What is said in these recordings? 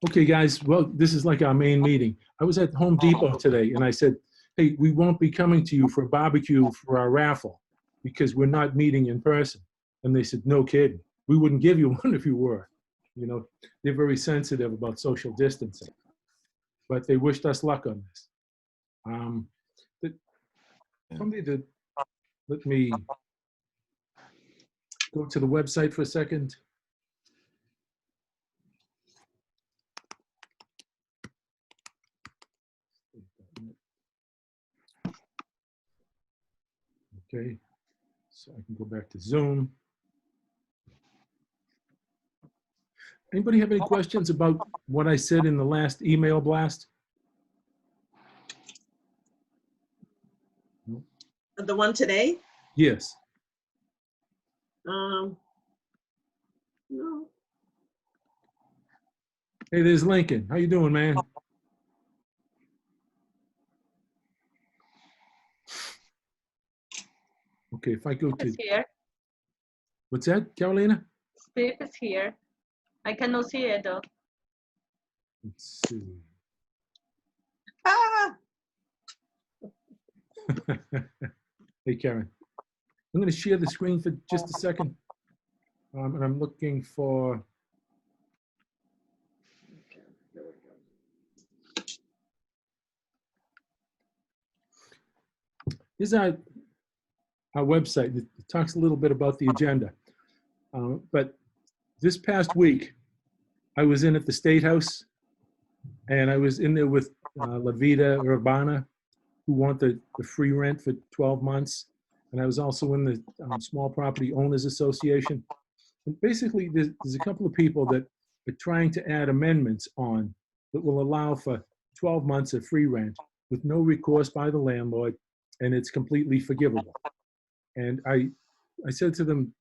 Okay, guys, well, this is like our main meeting. I was at Home Depot today and I said, hey, we won't be coming to you for a barbecue for our raffle because we're not meeting in person. And they said, no kidding. We wouldn't give you one if you were. You know, they're very sensitive about social distancing, but they wished us luck on this. But somebody to let me go to the website for a second. Okay, so I can go back to Zoom. Anybody have any questions about what I said in the last email blast? The one today? Yes. No. Hey, there's Lincoln. How you doing, man? Okay, if I go to, Is here. what's that, Carolina? Steve is here. I cannot see it though. Let's see. Ah! Hey, Karen. I'm going to share the screen for just a second. And I'm looking for, here's our website. It talks a little bit about the agenda. But this past week, I was in at the State House, and I was in there with La Vida Urbana, who want the free rent for 12 months. And I was also in the Small Property Owners Association. And basically, there's a couple of people that are trying to add amendments on that will allow for 12 months of free rent with no recourse by the landlord, and it's completely forgivable. And I said to them,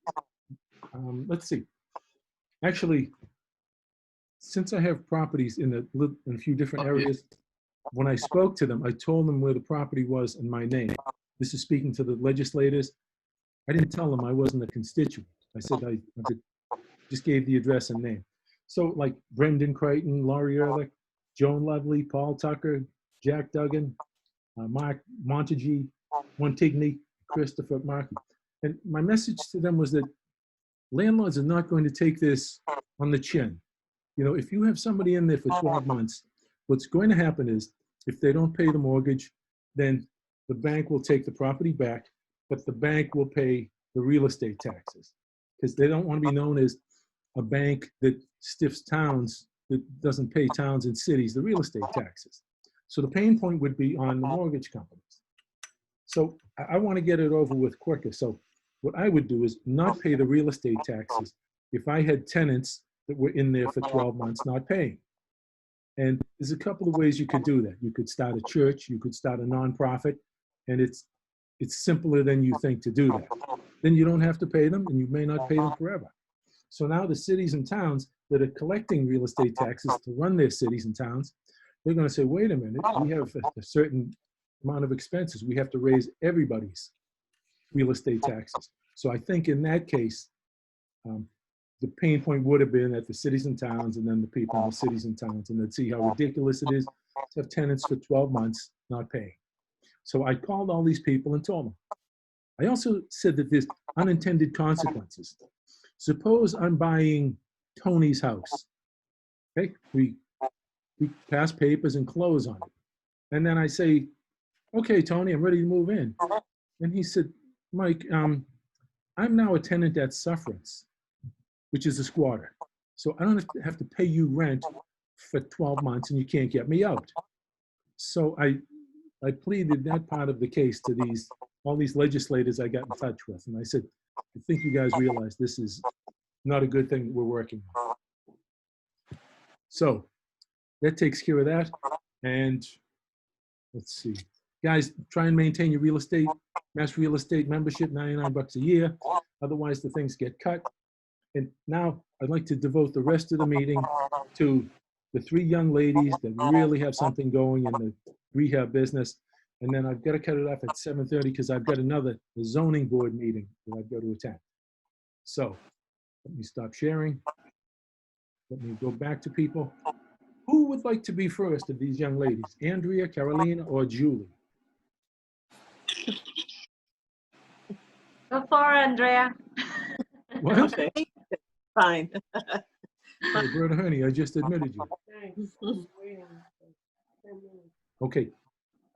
let's see. Actually, since I have properties in a few different areas, when I spoke to them, I told them where the property was and my name. This is speaking to the legislators. I didn't tell them I wasn't a constituent. I said I just gave the address and name. So like Brendan Crichton, Laurie Ehrlich, Joan Lovely, Paul Tucker, Jack Duggan, Mark Montague, Montigny, Christopher Markey. And my message to them was that landlords are not going to take this on the chin. You know, if you have somebody in there for 12 months, what's going to happen is if they don't pay the mortgage, then the bank will take the property back, but the bank will pay the real estate taxes because they don't want to be known as a bank that stiffs towns, that doesn't pay towns and cities the real estate taxes. So the pain point would be on the mortgage companies. So I want to get it over with quicker. So what I would do is not pay the real estate taxes if I had tenants that were in there for 12 months not paying. And there's a couple of ways you could do that. You could start a church, you could start a nonprofit, and it's simpler than you think to do that. Then you don't have to pay them, and you may not pay them forever. So now the cities and towns that are collecting real estate taxes to run their cities and towns, they're going to say, wait a minute, we have a certain amount of expenses. We have to raise everybody's real estate taxes. So I think in that case, the pain point would have been at the cities and towns, and then the people in the cities and towns, and they'd see how ridiculous it is to have tenants for 12 months not paying. So I called all these people and told them. I also said that there's unintended consequences. Suppose I'm buying Tony's house. Okay, we pass papers and close on it. And then I say, okay, Tony, I'm ready to move in. And he said, Mike, I'm now a tenant at Sufferance, which is a squatter. So I don't have to pay you rent for 12 months and you can't get me out. So I pleaded that part of the case to all these legislators I got in touch with. And I said, I think you guys realize this is not a good thing that we're working on. So that takes care of that. And let's see. Guys, try and maintain your real estate, Mass Real Estate membership, $99 a year. Otherwise, the things get cut. And now I'd like to devote the rest of the meeting to the three young ladies that really have something going in the rehab business. And then I've got to cut it off at 7:30 because I've got another zoning board meeting that I've got to attend. So let me stop sharing. Let me go back to people. Who would like to be first of these young ladies? Andrea, Carolina, or Julie? Go for Andrea. What? Okay, fine. Roberta Honey, I just admitted you. Okay,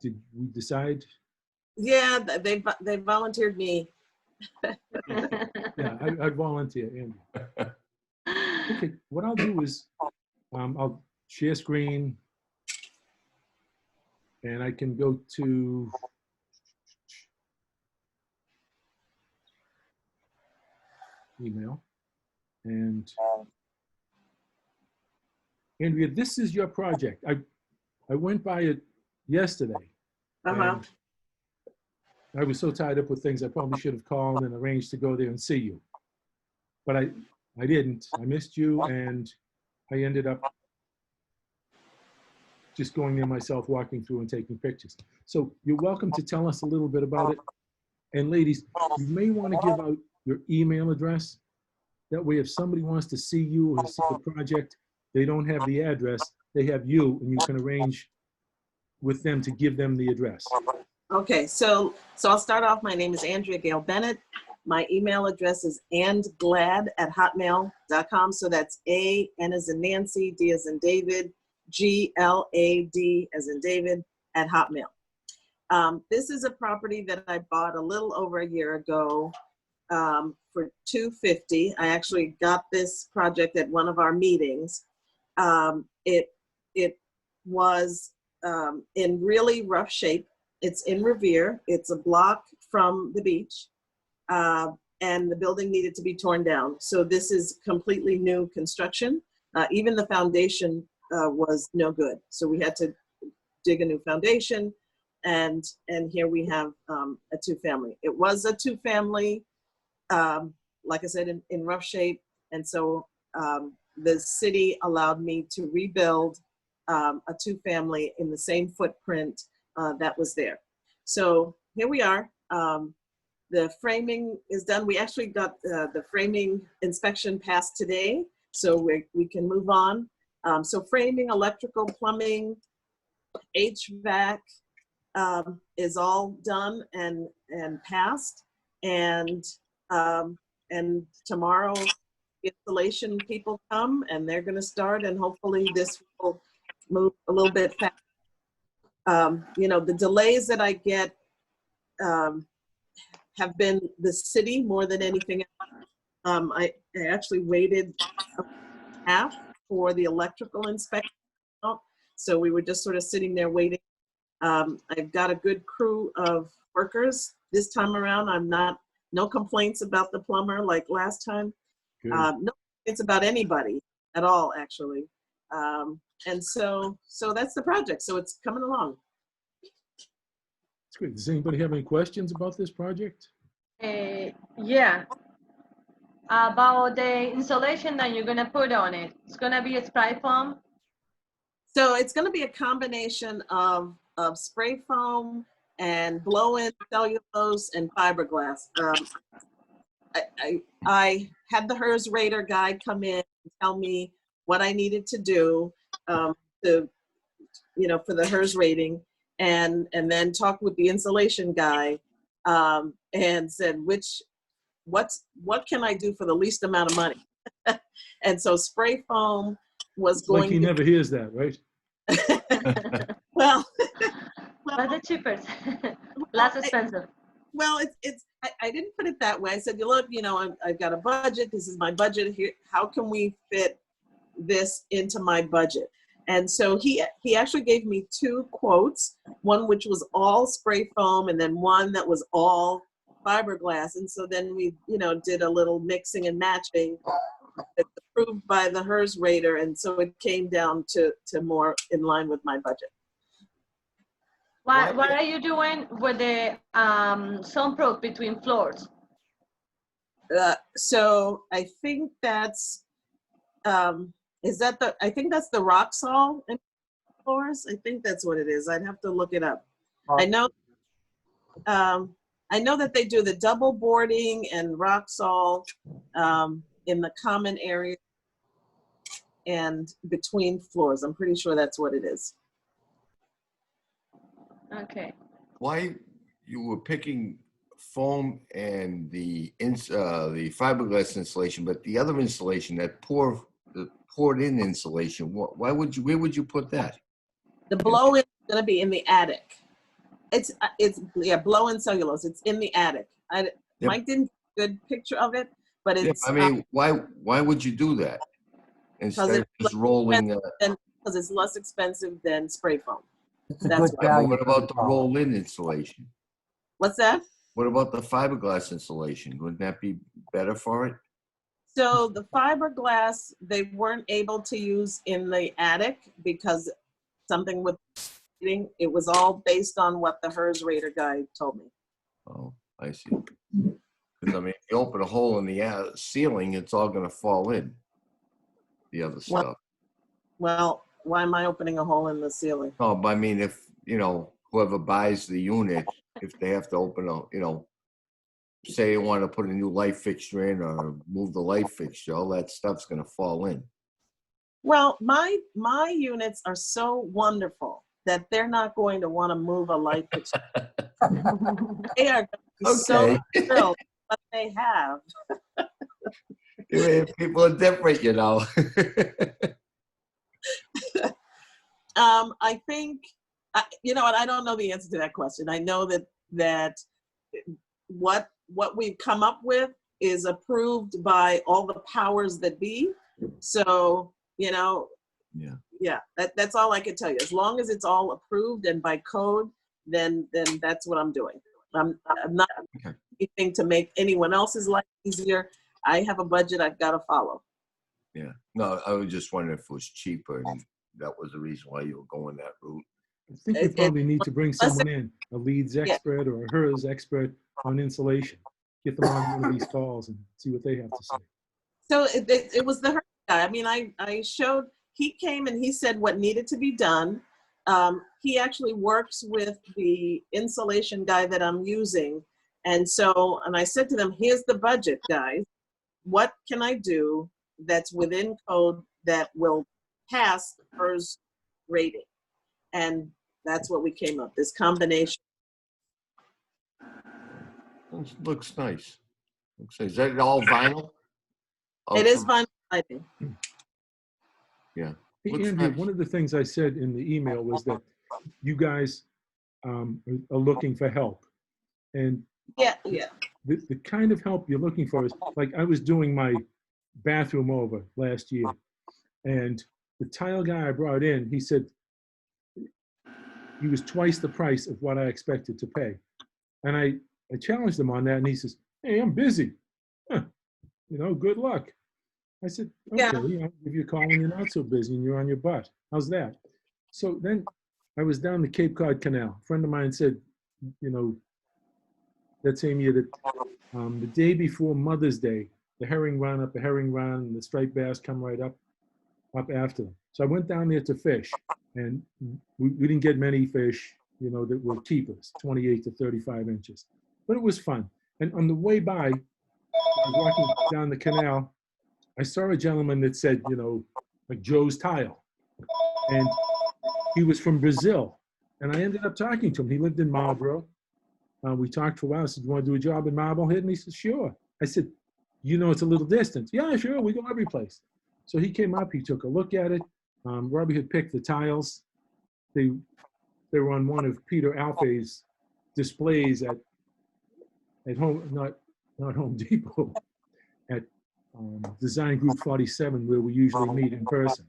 did we decide? Yeah, they volunteered me. Yeah, I volunteer, Andrea. Okay, what I'll do is, I'll share screen, and I can go to email. And Andrea, this is your project. I went by it yesterday, Uh-huh. and I was so tied up with things, I probably should have called and arranged to go there and see you. But I didn't. I missed you, and I ended up just going there myself, walking through and taking pictures. So you're welcome to tell us a little bit about it. And ladies, you may want to give out your email address. That way, if somebody wants to see you or see the project, they don't have the address, they have you, and you can arrange with them to give them the address. Okay, so I'll start off. My name is Andrea Gail Bennett. My email address is andglad@hotmail.com. So that's A, N as in Nancy, D as in David, GLAD as in David at Hotmail. This is a property that I bought a little over a year ago for $250. I actually got this project at one of our meetings. It was in really rough shape. It's in Revere. It's a block from the beach, and the building needed to be torn down. So this is completely new construction. Even the foundation was no good. So we had to dig a new foundation, and here we have a two-family. It was a two-family, like I said, in rough shape, and so the city allowed me to rebuild a two-family in the same footprint that was there. So here we are. The framing is done. We actually got the framing inspection passed today, so we can move on. So framing, electrical, plumbing, HVAC is all done and passed. And tomorrow, installation people come and they're going to start, and hopefully this will move a little bit faster. You know, the delays that I get have been the city more than anything else. I actually waited a half for the electrical inspection. So we were just sort of sitting there waiting. I've got a good crew of workers. This time around, no complaints about the plumber like last time. No complaints about anybody at all, actually. And so that's the project. So it's coming along. That's great. Does anybody have any questions about this project? Yeah. About the insulation that you're gonna put on it. It's gonna be a spray foam. So it's going to be a combination of spray foam and blow-in cellulose and fiberglass. I had the HERS Rater guy come in and tell me what I needed to do for the HERS rating, and then talk with the insulation guy and said what can I do for the least amount of money. And so spray foam was It's going like he to, never hears that, right? well, But the cheapest, less expensive. well, I didn't put it that way. I said, look, I've got a budget. This is my budget here. How can we fit this into my budget? And so he actually gave me two quotes, one which was all spray foam and then one that was all fiberglass. And so then we, did a little mixing and matching. It's approved by the HERS Rater, and so it came down to more in line with my budget. What are you doing with the soundproof between floors? So I think that's I think that's the Roxol in floors. I think that's what it is. I'd have to look it up. I know that they do the double boarding and Roxol in the common area. and between floors. I'm pretty sure that's what it is. Okay. Why you were picking foam and the fiberglass insulation, but the other insulation, the poured in insulation, where would you put that? The blow-in is going to be in the attic. It's blow-in cellulose. It's in the attic. Mike didn't get a good picture of it, but it's. I mean, why would you do that instead of just rolling? Because it's less expensive than spray foam. It's a That's good why. value. What for about the dollar. roll-in insulation? What's that? What about the fiberglass insulation? Wouldn't that be better for it? So the fiberglass, they weren't able to use in the attic because something with it was all based on what the HERS Rater guy told me. Oh, I see. Because I mean, if you open a hole in the ceiling, it's all going to fall in. The other stuff. Well, why am I opening a hole in the ceiling? Oh, but I mean, if whoever buys the unit, if they have to open say they want to put a new light fixture in or move the light fixture, all that stuff's going to fall in. Well, my units are so wonderful that they're not going to want to move a light fixture. They are so thrilled what they have. People are different, I think, I don't know the answer to that question. I know that what we've come up with is approved by all the powers that be. So, yeah, that's all I can tell you. As long as it's all approved and by code, then that's what I'm doing. I'm not doing anything to make anyone else's life easier. I have a budget I've got to follow. Yeah. No, I was just wondering if it was cheaper, and that was the reason why you were going that route. I think you probably need to bring someone in, a leads expert or a HERS expert on insulation. Get them on one of these calls and see what they have to say. So it was the HERS guy. I mean, I showed, he came and he said what needed to be done. He actually works with the insulation guy that I'm using. And I said to them, here's the budget, guys. What can I do that's within code that will pass HERS rating? And that's what we came up, this combination. Looks nice. Is that all vinyl? It is vinyl siding. Yeah. Hey, Looks Andrew, nice. one of the things I said in the email was that you guys are looking for help. And Yeah. the kind of help you're looking for is, like, I was doing my bathroom over last year, and the tile guy I brought in, he said he was twice the price of what I expected to pay. And I challenged him on that, and he says, hey, I'm busy. Huh. Good luck. I said, okay, Yeah. I'll give you a call when you're not so busy and you're on your butt. How's that? So then I was down the Cape Cod Canal. A friend of mine said, that same year that the day before Mother's Day, the herring run, and the striped bass come right up after them. So I went down there to fish, and we didn't get many fish, that were keepers, 28 to 35 inches. But it was fun. And on the way by, I was walking down the canal, I saw a gentleman that said, like Joe's Tile. And he was from Brazil. And I ended up talking to him. He lived in Marlboro. We talked for a while. I said, you want to do a job in Marblehead? And he said, sure. I said, it's a little distance. Yeah, sure. We go every place. So he came up. He took a look at it. Robbie had picked the tiles. They were on one of Peter Alfay's displays at home, not Home Depot, at Design Group 47, where we usually meet in person.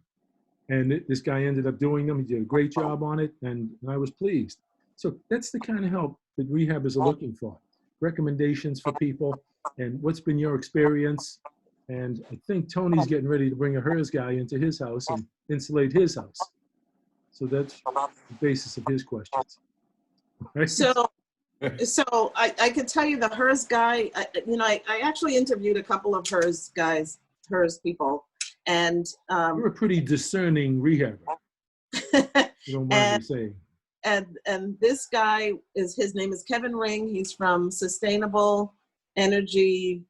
And this guy ended up doing them. He did a great job on it, and I was pleased. So that's the kind of help that rehabbers are looking for. Recommendations for people, and what's been your experience. And I think Tony's getting ready to bring a HERS guy into his house and insulate his house. So that's the basis of his questions. Right? So I can tell you the HERS guy, I actually interviewed a couple of HERS people, and You're a pretty discerning rehabber. You don't mind me saying. and this guy his name is Kevin Ring. He's from Sustainable Energy,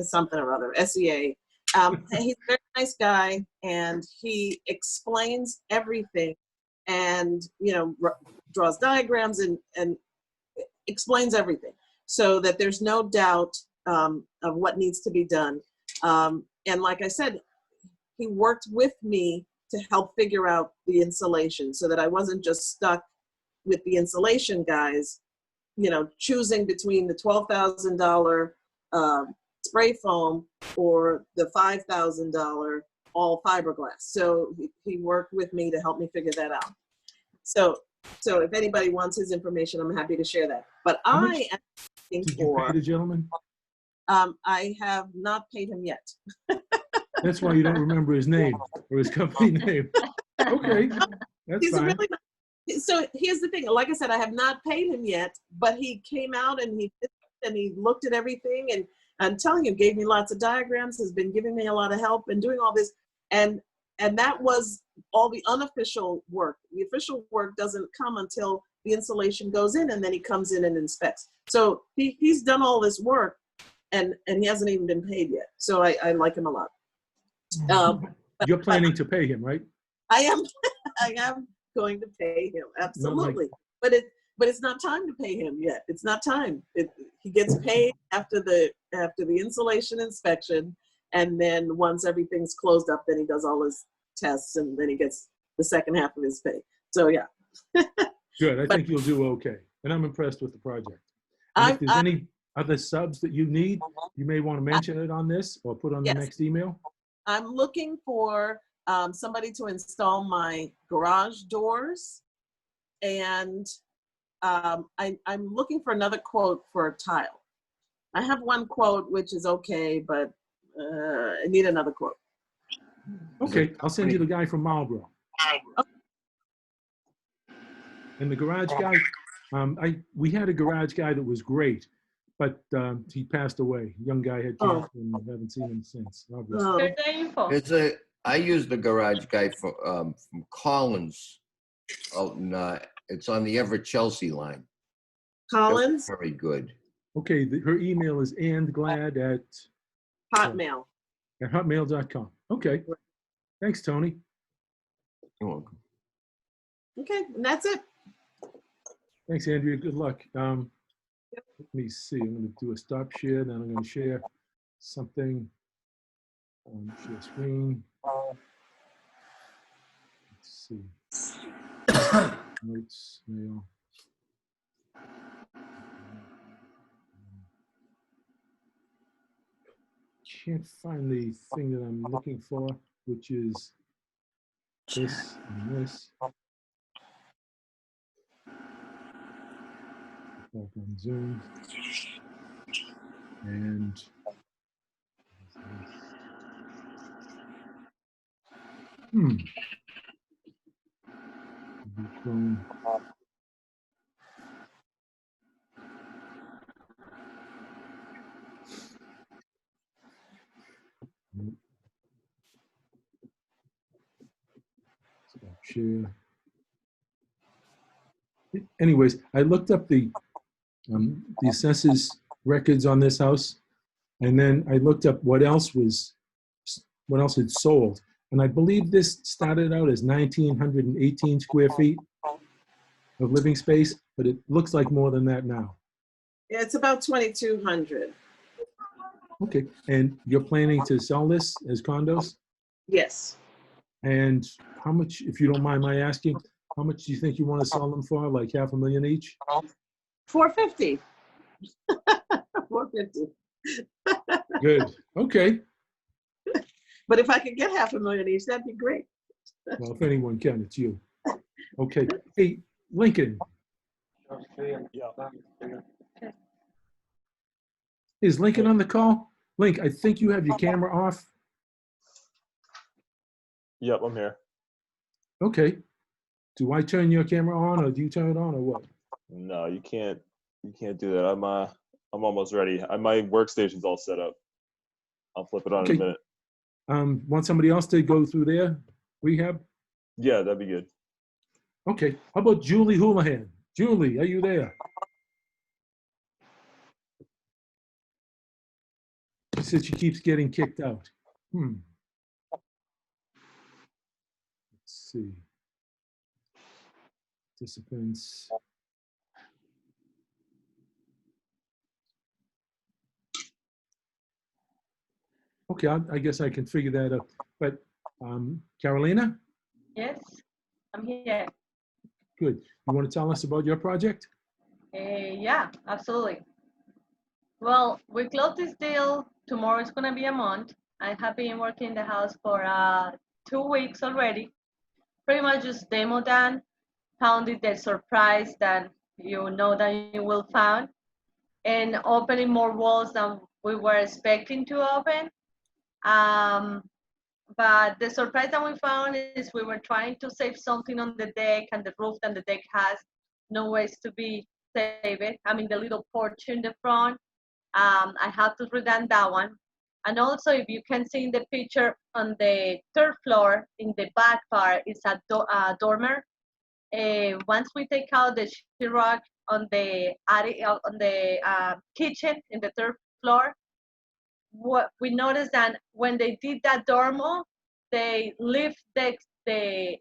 something or other, SEA. He's a very nice guy, and he explains everything, and draws diagrams and explains everything, so that there's no doubt of what needs to be done. And like I said, he worked with me to help figure out the insulation, so that I wasn't just stuck with the insulation guys, choosing between the $12,000 spray foam or the $5,000 all fiberglass. So he worked with me to help me figure that out. So if anybody wants his information, I'm happy to share that. But I am looking Did you pay for, the gentleman? I have not paid him yet. That's why you don't remember his name or his company name. Okay, that's He's fine. really nice. So here's the thing. Like I said, I have not paid him yet, but he came out and he looked at everything, and I'm telling you, gave me lots of diagrams, has been giving me a lot of help and doing all this. And that was all the unofficial work. The official work doesn't come until the insulation goes in, and then he comes in and inspects. So he's done all this work, and he hasn't even been paid yet. So I like him a lot. You're planning to pay him, right? I am going to pay him, absolutely. But it's not time to pay him yet. It's not time. He gets paid after the insulation inspection, and then once everything's closed up, then he does all his tests, and then he gets the second half of his pay. So yeah. Good. I think you'll do okay. And I'm impressed with the project. And if there's any other subs that you need, you may want to mention it on this or put on the Yes. next email. I'm looking for somebody to install my garage doors, and I'm looking for another quote for a tile. I have one quote which is okay, but I need another quote. Okay, I'll send you the guy from Marlboro. And the garage guy, we had a garage guy that was great, but he passed away. Young guy had cancer, and we haven't seen him since. God bless him. Oh, Here's the info. I use the garage guy from Collins. Out in, it's on the Everett Chelsea line. Collins, Very good. Okay, her email is andglad Hotmail. at hotmail.com. Okay, thanks, Tony. You're welcome. Okay, and that's it. Thanks, Andrea. Good luck. Let me see. I'm going to do a stop share. Then I'm going to share something on share screen. Let's see. Notes, mail. Can't find the thing that I'm looking for, which is this and this. Back on Zoom. And Chrome. Stop share. Anyways, I looked up the assessor's records on this house, and then I looked up what else had sold, and I believe this started out as 1,918 square feet of living space, but it looks like more than that now. Yeah, it's about 2,200. Okay, and you're planning to sell this as condos? Yes. And how much, if you don't mind my asking, how much do you think you want to sell them for? Like $500,000 each? 450. 450. Good. Okay. But if I could get $500,000 each, that'd be great. Well, if anyone can, it's you. Okay. Hey, Lincoln. Is Lincoln on the call? Link, I think you have your camera off. Yep, I'm here. Okay. Do I turn your camera on, or do you turn it on, or what? No, you can't do that. I'm almost ready. My workstation's all set up. I'll flip it on in Okay. a minute. Want somebody else to go through their rehab? Yeah, that'd be good. Okay. How about Julie Houlihan? Julie, are you there? She said she keeps getting kicked out. Hmm. Let's see. Participants. Okay, I guess I can figure that out. But Carolina, Yes, I'm here. good. You want to tell us about your project? Yeah, absolutely. Well, we closed this deal. Tomorrow is gonna be a month. I have been working in the house for 2 weeks already. Pretty much just demo done, found it the surprise that you know that you will find, and opening more walls than we were expecting to open. Um, but the surprise that we found is we were trying to save something on the deck and the roof that the deck has no ways to be saved. I mean, the little porch in the front, I have to redone that one. And also, if you can see in the picture on the third floor, in the back part, is a dormer. Once we take out the sheetrock on the attic, on the kitchen in the third floor, what we noticed that when they did that dormer, they lift the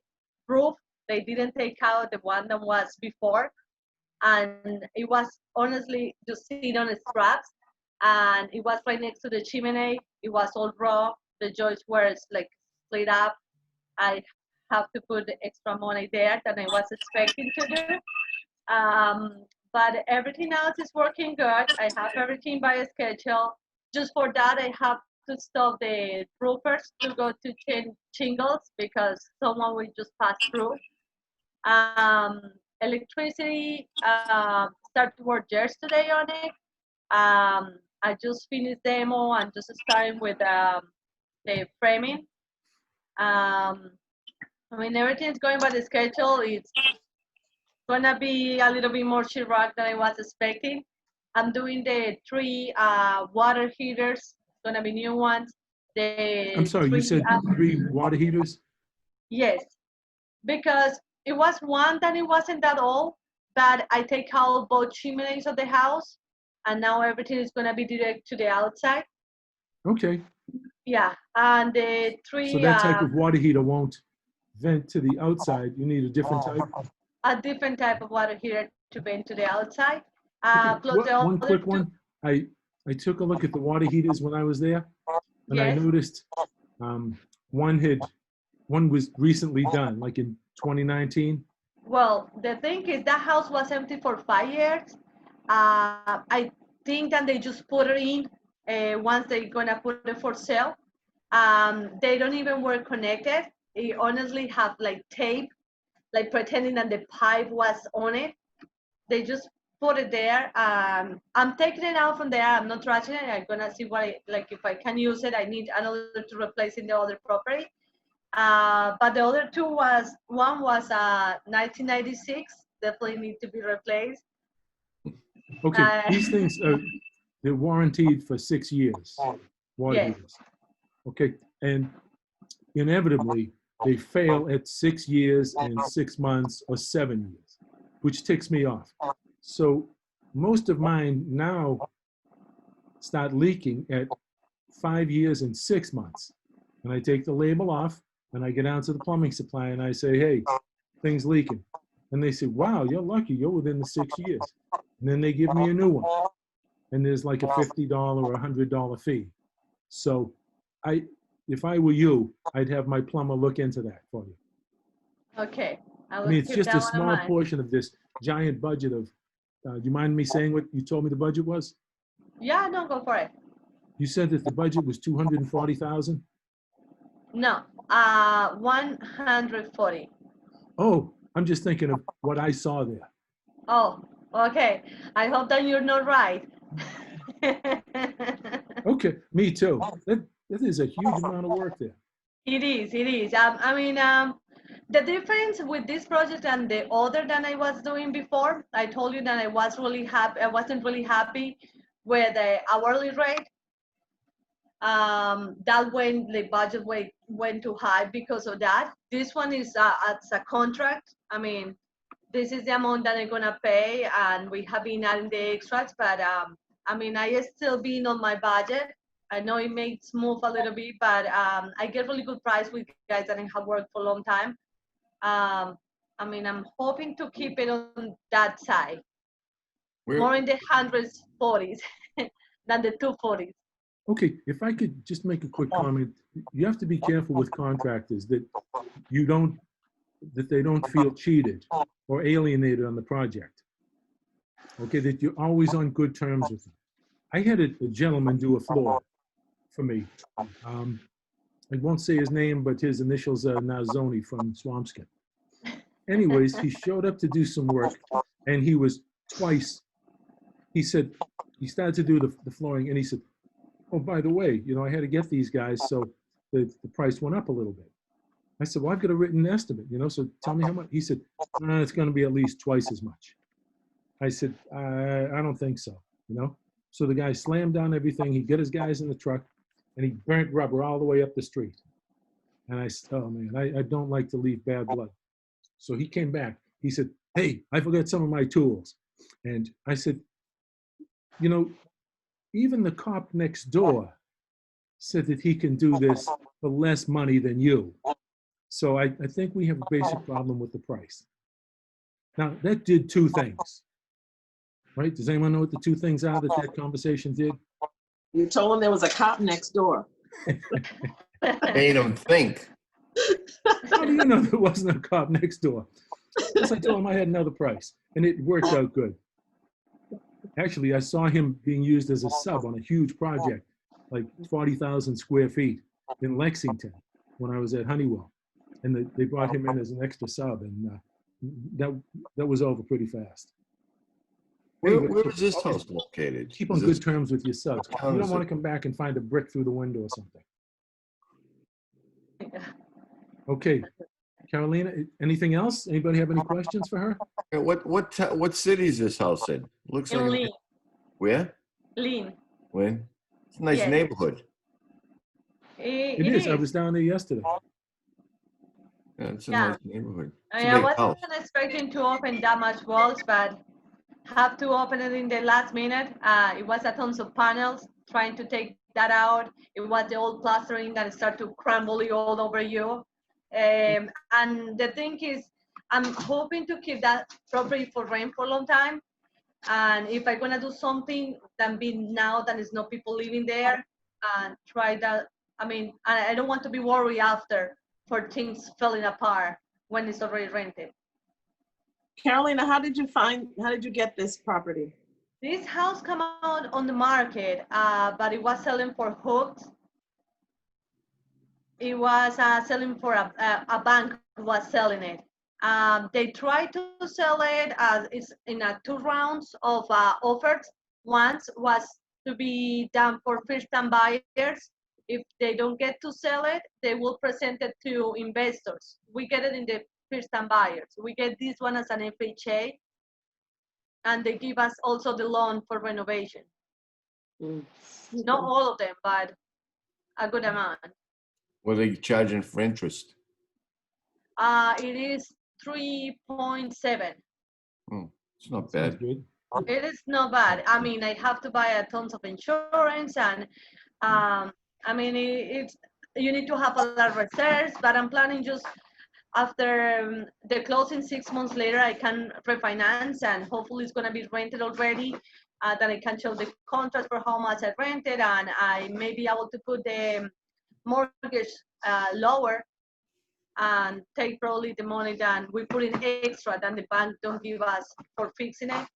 roof. They didn't take out the one that was before, and it was honestly just sitting on straps, and it was right next to the chimney. It was all raw. The joists were like split up. I have to put extra money there than I was expecting to do. But everything else is working good. I have everything by schedule. Just for that, I have to stop the roofers to go to change shingles because someone will just pass through. Um, Electricity start to work yesterday on it. I just finished demo and just starting with the framing. Um, I mean, everything's going by the schedule. It's gonna be a little bit more sheetrock than I was expecting. I'm doing the three water heaters, gonna be new ones. I'm The sorry, you three, said 3 water heaters? yes, because it was one that it wasn't that old, but I take out both chimneys of the house, and now everything is gonna be direct to the outside. Okay, Yeah, and the so three, that type of water heater won't vent to the outside. You need a different type? a different type of water heater to vent to the outside. Okay, Plus the one other quick two, one. I took a look at the water heaters when I was there, and I yes. noticed um, one was recently done, like in 2019. Well, the thing is that house was empty for 5 years. I think that they just put it in once they're gonna put it for sale. They don't even work connected. They honestly have like tape, like pretending that the pipe was on it. They just put it there. I'm taking it out from there. I'm not touching it. I'm gonna see what like if I can use it. I need another to replace in the other property. But the other two one was 1996, definitely need to be replaced. Okay, these things they're warranted for 6 years, water Yes, heaters. Okay, and inevitably they fail at 6 years and 6 months or 7 years, which ticks me off. So most of mine now start leaking at 5 years and 6 months. And I take the label off and I get down to the plumbing supply and I say, hey, thing's leaking. And they say, wow, you're lucky, you're within the 6 years. And then they give me a new one. And there's like a $50 or $100 fee. So if I were you, I'd have my plumber look into that for you. okay. I I will mean, it's keep just a that one in small mind. portion of this giant budget of, do you mind me saying what you told me the budget was? Yeah, no, go for it. You said that the budget was 240,000? No, 140. Oh, I'm just thinking of what I saw there. Oh, okay. I hope that you're not right. Okay, me too. That is a huge amount of work there. It is, it is. I mean, the difference with this project and the other than I was doing before, I told you that I was really happy. I wasn't really happy with the hourly rate. That when the budget went too high because of that. This one is it's a contract. I mean, this is the amount that I'm gonna pay, and we have been adding the extras. But I mean, I still been on my budget. I know it makes move a little bit, but I get really good price with guys that I have worked for a long time. I mean, I'm hoping to keep it on that side, Where, more in the 140s than the 240s. Okay, if I could just make a quick comment, you have to be careful with contractors that they don't feel cheated or alienated on the project. Okay, that you're always on good terms with them. I had a gentleman do a floor for me. I won't say his name, but his initials are Nazoni from Swampscott. Anyways, he showed up to do some work, and he was twice. He said, he started to do the flooring, and he said, oh, by the way, I had to get these guys, so the price went up a little bit. I said, well, I've got a written estimate, so tell me how much. He said, it's going to be at least twice as much. I said, I don't think so, So the guy slammed down everything. He got his guys in the truck, and he burnt rubber all the way up the street. And I said, oh, man, I don't like to leave bad blood. So he came back. He said, hey, I forgot some of my tools. And I said, even the cop next door said that he can do this for less money than you. So I think we have a basic problem with the price. Now, that did two things, right? Does anyone know what the two things are that conversation did? You told him there was a cop next door. made him think. How do you know there wasn't a cop next door? Yes, I told him I had another price, and it worked out good. Actually, I saw him being used as a sub on a huge project, like 40,000 square feet in Lexington when I was at Honeywell. And they brought him in as an extra sub, and that was over pretty fast. Where is this house located? Keep on Is good this- terms with your subs. What town You is don't want it? to come back and find a brick through the window or something. Okay. Carolina, anything else? Anybody have any questions for her? Yeah, what city is this house in? Looks In like Lean, where? Lean. When? It's a nice Yes. neighborhood. It is. I was down there yesterday. Yeah, it's a Yeah. nice neighborhood. It's I a mean, I big house. wasn't expecting to open that much walls, but have to open it in the last minute. It was a tons of panels, trying to take that out. It was the old plastering that started to crumble all over you. And the thing is, I'm hoping to keep that property for rent for a long time. And if I'm gonna do something, then be now that there's no people living there, and try that. I mean, I don't want to be worried after for things falling apart when it's already rented. Carolina, how did you get this property? This house come out on the market, but it was selling for hooks. It was selling for a bank was selling it. They tried to sell it as it's in a 2 rounds of offers. Once was to be done for first-time buyers. If they don't get to sell it, they will present it to investors. We get it in the first-time buyers. We get this one as an FHA, and they give us also the loan for renovation. Not all of them, but a good amount. What are they charging for interest? It is 3.7. It's not Sounds bad. good. It is not bad. I mean, I have to buy a tons of insurance, and I mean, it's you need to have a lot of reserves. But I'm planning just after the closing 6 months later, I can refinance, and hopefully it's gonna be rented already. Then I can show the contract for how much I rented, and I may be able to put the mortgage lower and take probably the money that we put in extra than the bank don't give us for fixing it.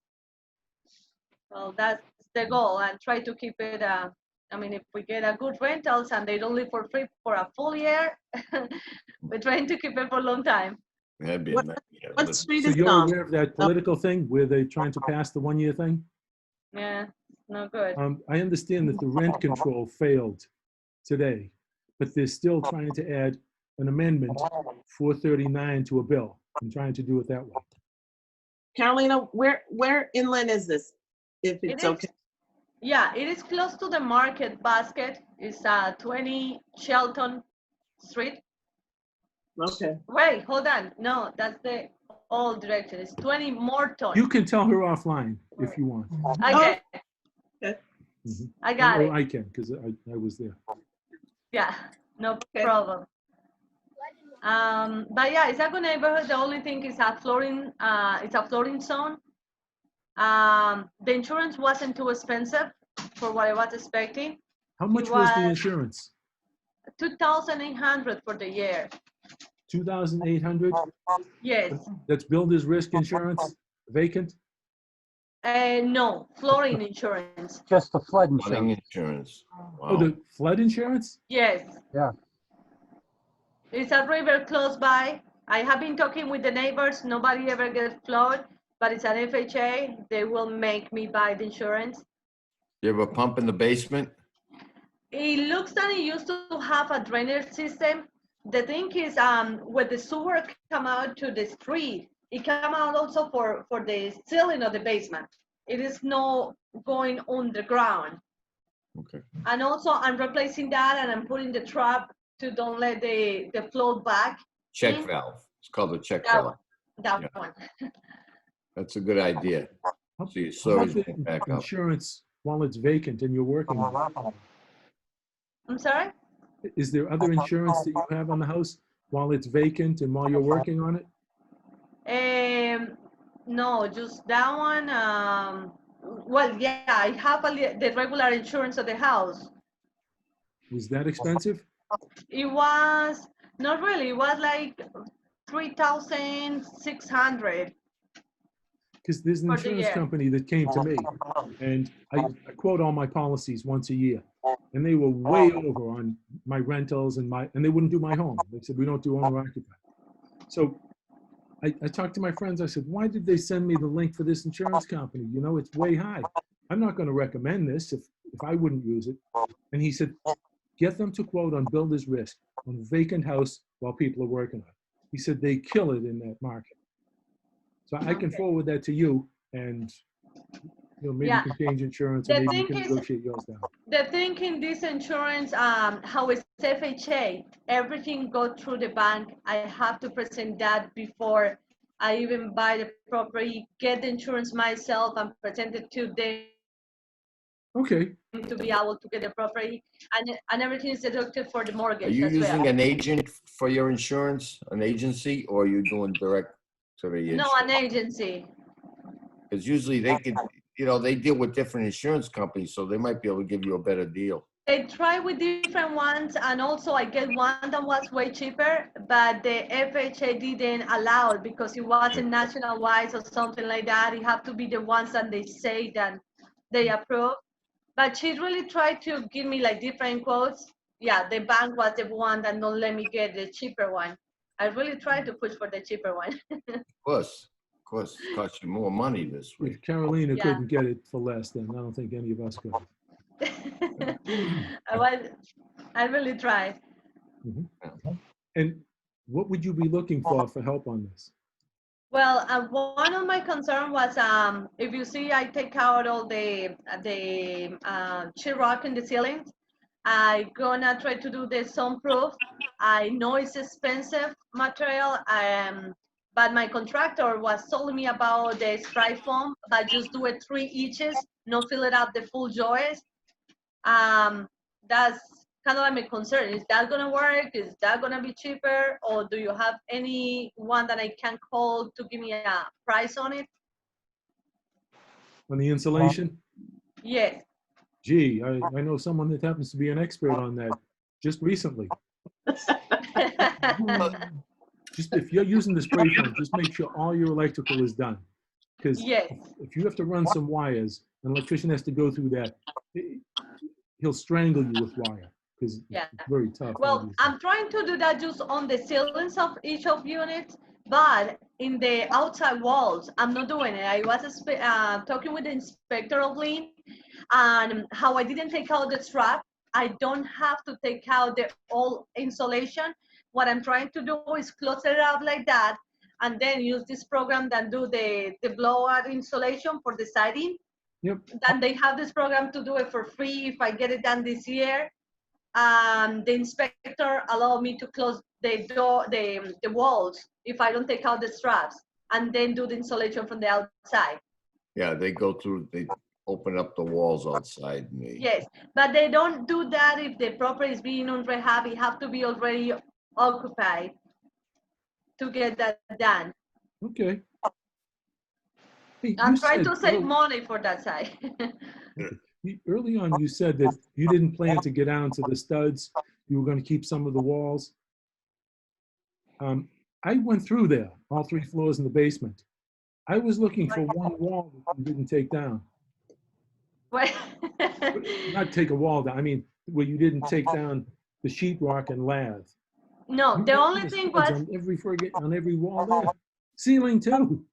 Well, that's the goal, and try to keep it. I mean, if we get a good rentals and they don't live for free for a full year, we're trying to keep it for a long time. That'd be a What- nice. What street So is it you're on? aware of that political thing where they're trying to pass the 1-year thing? Yeah, no good. I understand that the rent control failed today, but they're still trying to add an amendment 439 to a bill and trying to do it that way. Carolina, where inland is this? If It it's is- okay. Yeah, it is close to the market basket. It's 20 Shelton Street. Okay. Wait, hold on. No, that's the old direction. It's 20 Morton. You can tell her offline if you want. Okay. Mhm. I got it. I can, because I was there. Yeah, no Okay. problem. But yeah, it's a good neighborhood. The only thing is it's a flooding zone. The insurance wasn't too expensive for what I was expecting. How much was the insurance? 2,800 for the year. 2,800? Yes. That's builder's risk insurance, vacant? No, flooding insurance. Just the flood Flooding insurance. insurance. Oh, Wow. the flood insurance? Yes. Yeah. It's a river close by. I have been talking with the neighbors. Nobody ever gets flooded, but it's an FHA. They will make me buy the insurance. You have a pump in the basement? It looks that it used to have a drainage system. The thing is, when the sewer come out to the street, it come out also for the ceiling of the basement. It is not going underground. Okay. And also, I'm replacing that, and I'm putting the trap to don't let the flow back. Check valve. It's called a check That valve. one. That Yeah. one. That's a good idea. How So your how storage about won't the back up. insurance while it's vacant and you're working on I'm sorry? it? Is there other insurance that you have on the house while it's vacant and while you're working on it? No, just that one. Well, yeah, I have the regular insurance of the house. Was that expensive? It was not really. It was like 3,600 Because there's an for the insurance year. company that came to me, and I quote all my policies once a year, and they were way over on my rentals and they wouldn't do my home. They said, we don't do owner occupied. So I talked to my friends. I said, why did they send me the link for this insurance company? You know, it's way high. I'm not going to recommend this if I wouldn't use it. And he said, get them to quote on builder's risk on a vacant house while people are working on it. He said they kill it in that market. So I can Okay. forward that to you, and maybe Yeah. you can change insurance, The and maybe you thing can is- negotiate yours down. The thing in this insurance, how it's FHA, everything go through the bank. I have to present that before I even buy the property, get the insurance myself, and present it to them Okay. to be able to get the property, and everything is deducted for the Are mortgage you as well. using an agent for your insurance, an agency, or are you doing direct to the No, an insurance? agency. Because usually they could, they deal with different insurance companies, so they might be able to give you a better deal. I try with different ones, and also I get one that was way cheaper, but the FHA didn't allow it because it wasn't national wise or something like that. It have to be the ones that they say that they approve. But she really tried to give me like different quotes. Yeah, the bank was the one that don't let me get the cheaper one. I really tried to push for the cheaper one. Of course, it costs you more money this way. If Carolina Yeah. couldn't get it for less, then I don't think any of us could. I really tried. And what would you be looking for help on this? Well, one of my concern was if you see, I take out all the sheetrock in the ceilings. I gonna try to do the soundproof. I know it's expensive material, but my contractor was telling me about the spray foam, but just do it 3 inches, not fill it up the full joist. That's kind of like my concern. Is that gonna work? Is that gonna be cheaper? Or do you have any one that I can call to give me a price on it? On the insulation? Yes. Gee, I know someone that happens to be an expert on that just recently. Just if you're using the spray foam, just make sure all your electrical is done. Because Yes. if you have to run some wires, an electrician has to go through that, he'll strangle you with wire because Yeah. it's very tough. Well, obviously. I'm trying to do that just on the ceilings of each of units, but in the outside walls, I'm not doing it. I was talking with the inspector of Lean, and how I didn't take out the strap. I don't have to take out the old insulation. What I'm trying to do is close it up like that, and then use this program that do the blowout insulation for the siding. Yep. Then they have this program to do it for free if I get it done this year. The inspector allowed me to close the door, the walls, if I don't take out the straps, and then do the insulation from the outside. Yeah, they go through, open up the walls outside. Yes, but they don't do that if the property is being on rehab. It have to be already occupied to get that done. Okay. Hey, you I'm trying said to save early, money for that side. early on, you said that you didn't plan to get down to the studs. You were going to keep some of the walls. I went through there, all 3 floors in the basement. I was looking for one wall that you didn't take down. Well, Not take a wall down. I mean, where you didn't take down the sheetrock and lath. no, You the got only these thing studs was on every wall there. Ceiling too.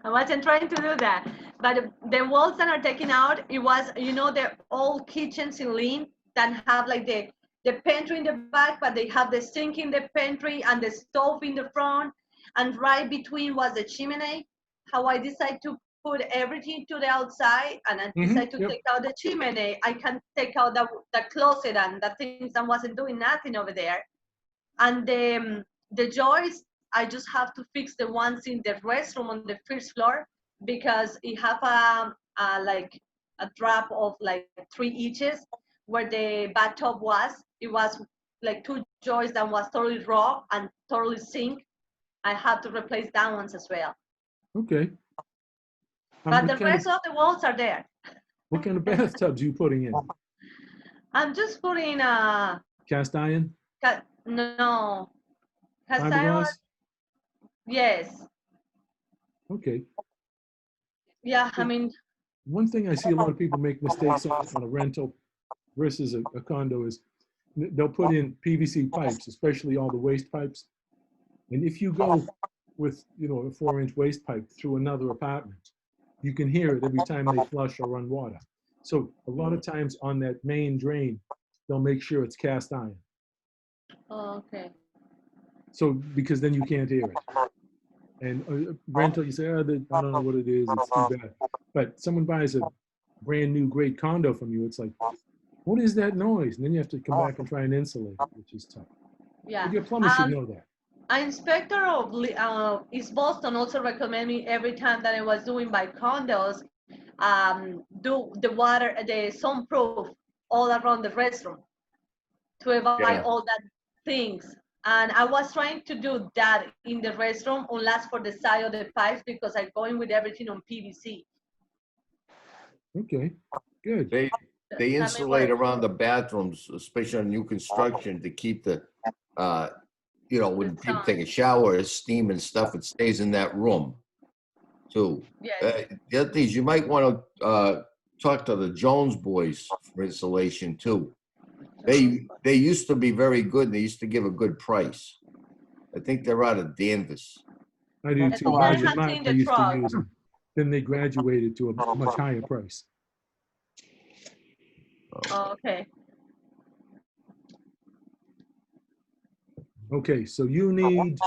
I wasn't trying to do that, but the walls that are taken out, it was, you know, the old kitchens in Lynn that have like the pantry in the back, but they have the sink in the pantry and the stove in the front, and right between was the chimney. How I decided to put everything to the outside, and I decided to Yep. take out the chimney. I can take out the closet and the things. I wasn't doing nothing over there, and the joists, I just have to fix the ones in the restroom on the first floor because it have like a drop of like 3 inches where the bathtub was. It was like 2 joists that was totally raw and totally sink. I have to replace that ones as well. Okay. But the rest of the walls are there. What kind of bathtubs are you putting in? I'm just putting Cast iron? no. Cast iron, Fiberglass? yes. Okay. Yeah, I mean, One thing I see a lot of people make mistakes on a rental versus a condo is they'll put in PVC pipes, especially all the waste pipes. And if you go with, you know, a 4-inch waste pipe through another apartment, you can hear it every time they flush or run water. So a lot of times on that main drain, they'll make sure it's cast iron. oh, okay. So, because then you can't hear it. And rental, you say, oh, I don't know what it is, it's too bad. But someone buys a brand new great condo from you, it's like, what is that noise? And then you have to come back and try and insulate it, which is tough. Yeah. But your plumber should know that. An inspector of East Boston also recommended me every time that I was doing my condos, do the water, the soundproof all around the restroom to avoid Yeah. all that things. And I was trying to do that in the restroom, unless for the side of the pipes, because I'm going with everything on PVC. Okay, good. They That may insulate work. around the bathrooms, especially on new construction, to keep the, you know, when The people sun. take a shower, steam and stuff, it stays in that room too. Yes. The other thing is you might want to talk to the Jones boys for insulation too. They used to be very good. And they used to give a good price. I think they're out of Danvers. I do I too. think I Margin have Mott, seen I the used to truck. use them. Then they graduated to a much higher price. Oh, okay. Okay, so you need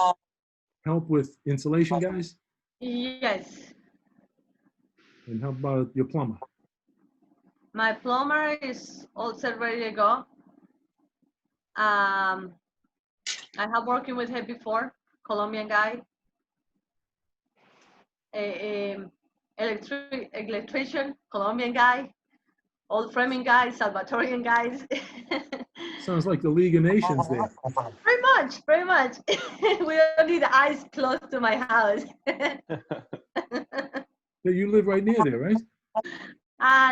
help with insulation, guys? Yes. And how about your plumber? My plumber is also ready to go. I have working with him before, Colombian guy. Electrician, Colombian guy, old framing guy, Salvatorian guys. Sounds like the League of Nations there. Pretty much, pretty much. We don't need ice close to my house. Yeah, you live right near there, right?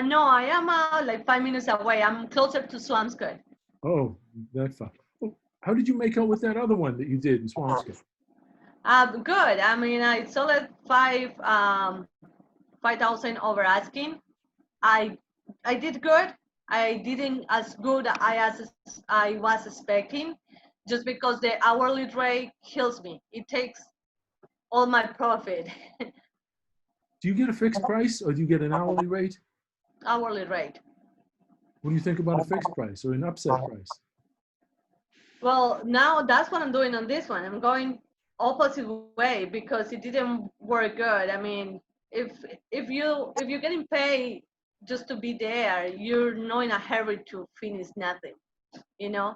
No, I am like 5 minutes away. I'm closer to Swampscott. Oh, that far. Oh, how did you make out with that other one that you did in Swampscott? Good. I mean, I sold it 5,000 over asking. I did good. I didn't as good as I was expecting, just because the hourly rate kills me. It takes all my profit. Do you get a fixed price or do you get an hourly rate? Hourly rate. What do you think about a fixed price or an upset price? Well, now that's what I'm doing on this one. I'm going opposite way because it didn't work good. I mean, if you're getting paid just to be there, you're not in a hurry to finish nothing, you know.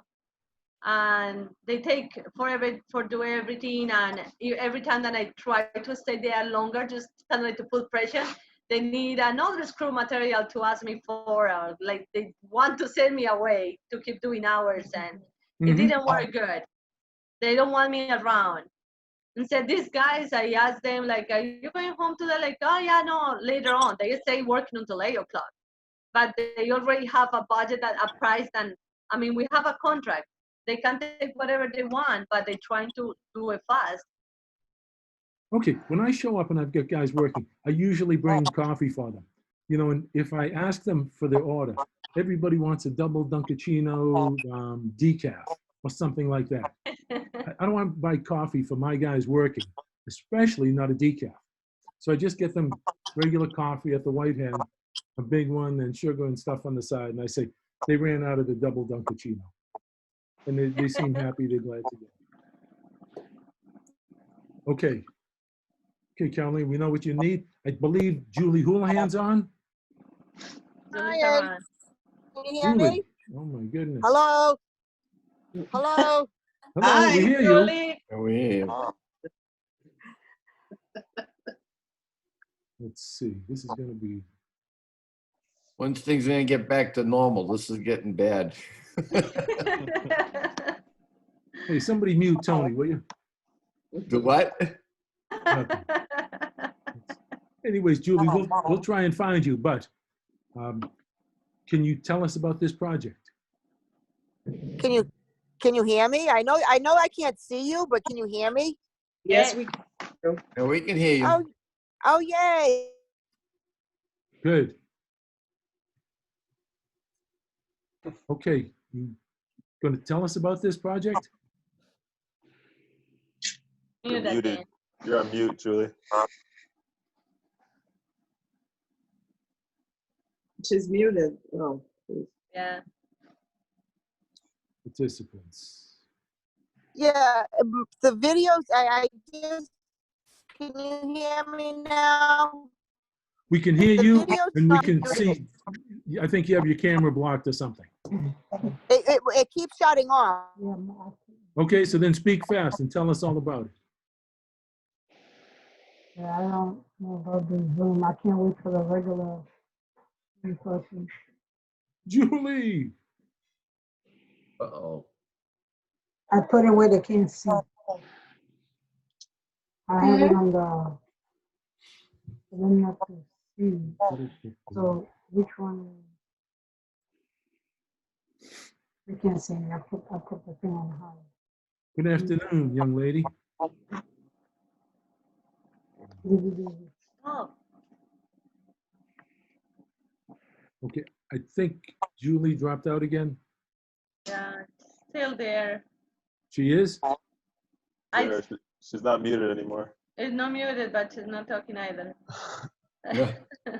And they take forever for do everything. And every time that I try to stay there longer, just kind of like to put pressure, they need another screw material to ask me for, like they want to send me away to keep doing hours, and it Mhm. didn't work good. They don't want me around. And so these guys, I asked them, like, are you going home today? Like, oh yeah, no, later on. They stay working until 8 o'clock. But they already have a budget at a price, and I mean, we have a contract. They can take whatever they want, but they're trying to do it fast. Okay, when I show up and I've got guys working, I usually bring coffee for them. You know, and if I ask them for their order, everybody wants a double Dunkaccino decaf or something like that. I don't want to buy coffee for my guys working, especially not a decaf. So I just get them regular coffee at the White Hen, a big one, and sugar and stuff on the side. And I say, they ran out of the double Dunkaccino. And they seem happy, they're glad to get it. Okay. Okay, Caroline, we know what you need. I believe Julie Houlihan's on. Julie Hi, Ed. Caron. Can you hear me? Julie, oh my goodness. Hello? Hello? Hello, Hi, we hear you. Julie. Oh, yeah. Let's see, this is gonna be, Once things are gonna get back to normal, this is getting bad. hey, somebody mute Tony, will you? The what? Okay. Anyways, Julie, we'll try and find you, but can you tell us about this project? Can you hear me? I know I can't see you, but can you hear me? yes, we, Yeah, we can hear you. Oh yay. Good. Okay, you gonna tell us about this project? You're Mute that muted. thing. You're on mute, Julie. she's muted. Oh, Yeah. Participants. Yeah, the videos I just can you hear me now? We can hear The you video's and we not can muted. see, I think you have your camera blocked or something. It keeps shutting off. Okay, so then speak fast and tell us all about it. Yeah, I don't know about this Zoom. I can't wait for the regular in-person. Julie, Uh-oh. I put it where they can't see. I have it on the, for them not to see. So which one? We can't see. I put the thing on high. good afternoon, young lady. Oh, Okay, I think Julie dropped out again. yeah. Still there. She is? I, She's not muted anymore. it's not muted, but she's not talking either. Yeah.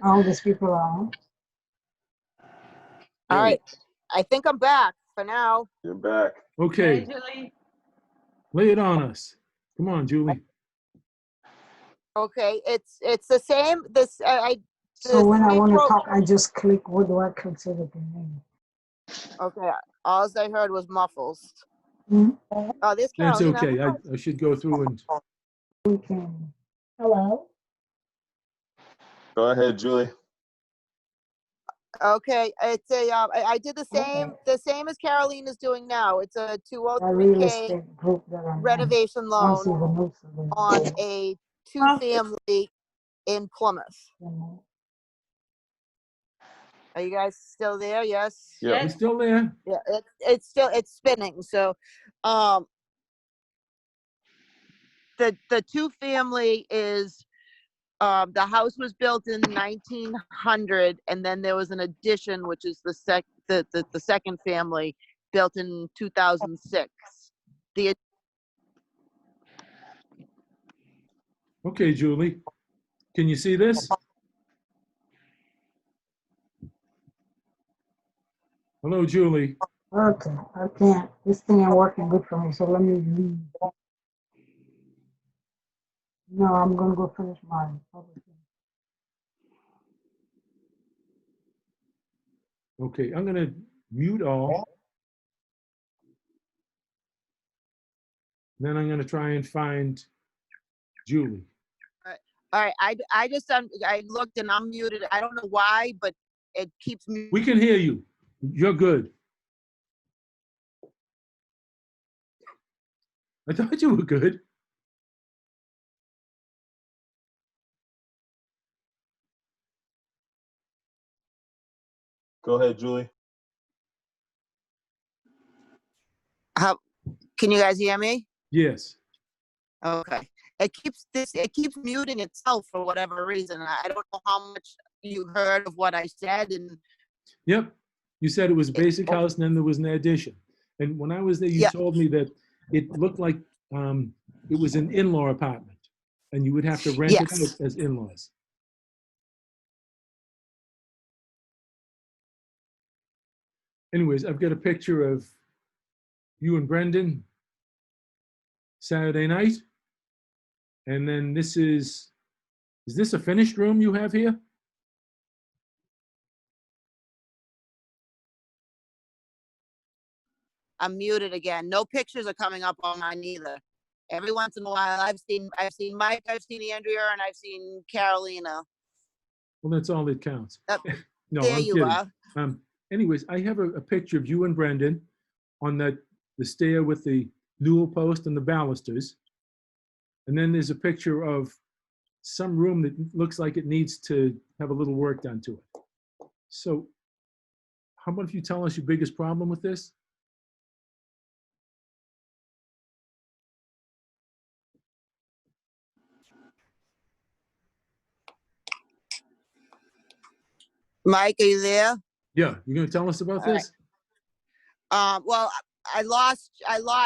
All these people are on. All right. I think I'm back for now. You're back. Hey, Okay, Julie. lay it on us. Come on, Julie. Okay, it's the same. So when I same want to pro- talk, I just click, what do I click so that they name? Okay, all I heard was muffles. Hmm? Oh, this That's Carolina. okay. I should go through and, We can. Hello? Go ahead, Julie. Okay, it's a I did the same as Carolina's doing now. It's a 203K Group that I'm in. renovation I don't see loan the notes of them. on a 2-family in Plymouth. Are you guys still there? Yes. Yeah. you still there? Yeah, it's spinning. So, the 2-family is the house was built in 1900, and then there was an addition, which is the second family built in 2006. The Okay, Julie. Can you see this? Hello, Julie. Okay, I can't. This thing ain't working good for me, so let me leave. No, I'm gonna go finish mine. Okay, I'm gonna mute all. Then I'm gonna try and find Julie. All right, I just, I looked and I'm muted. I don't know why, but it keeps me. We can hear you. You're good. I thought you were good. Go ahead, Julie. How, can you guys hear me? Yes. Okay. It keeps muting itself for whatever reason. I don't know how much you heard of what I said, and Yep. You said it was a basic house and then there was an addition. And when I was there, you Yeah. told me that it looked like it was an in-law apartment and you would have to rent it Yes. out as in-laws. Anyways, I've got a picture of you and Brendan Saturday night. And then this is this a finished room you have here? I'm muted again. No pictures are coming up on mine either. Every once in a while, I've seen Mike, I've seen Andrea, and I've seen Carolina. Well, that's all that counts. Yep. No, There I'm you kidding. are. Anyways, I have a picture of you and Brendan on the stair with the newel post and the balusters. And then there's a picture of some room that looks like it needs to have a little work done to it. So how about if you tell us your biggest problem with this? Mike, are you there? Yeah, you're gonna tell us about All right. this? Well, I